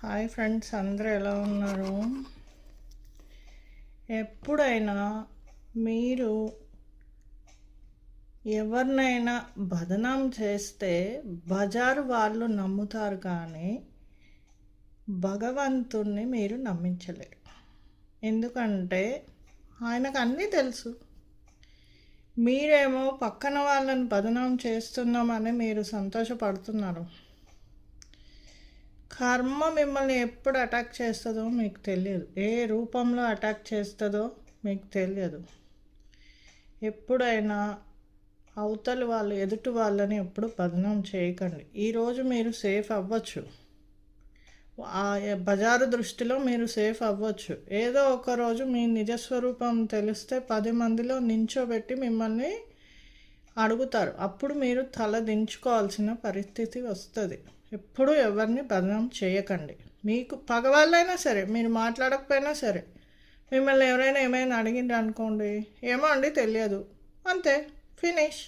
Hi friends, అందరూ ఎలా ఉన్నారు? ఎప్పుడైనా మీరు ఎవరినైనా బదనాం చేస్తే బజారు వాళ్ళు నమ్ముతారు, కానీ భగవంతుణ్ణి మీరు నమ్మించలేరు. ఎందుకంటే ఆయనకు అన్నీ తెలుసు. మీరేమో పక్కన వాళ్ళని బదనాం చేస్తున్నామని మీరు సంతోషపడుతున్నారు. కర్మ మిమ్మల్ని ఎప్పుడు అటాక్ చేస్తుందో మీకు తెలియదు. ఏ రూపంలో అటాక్ చేస్తుందో మీకు తెలియదు. ఎప్పుడైనా అవతలి వాళ్ళు, ఎదుటి వాళ్ళని ఎప్పుడు బదనాం చేయకండి. ఈరోజు మీరు సేఫ్ అవ్వచ్చు, ఆ బజారు దృష్టిలో మీరు సేఫ్ అవ్వచ్చు. ఏదో ఒక రోజు మీ నిజస్వరూపం తెలిస్తే 10 మందిలో నించోబెట్టి మిమ్మల్ని అడుగుతారు. అప్పుడు మీరు తల దించుకోవాల్సిన పరిస్థితి వస్తుంది. ఎప్పుడు ఎవరిని బదనాం చేయకండి. మీకు పగవాళ్ళైనా సరే, మీరు మాట్లాడకపోయినా సరే, మిమ్మల్ని ఎవరైనా ఏమైనా అడిగిండ్రు అనుకోండి, ఏమో అండి తెలియదు, అంతే, ఫినిష్.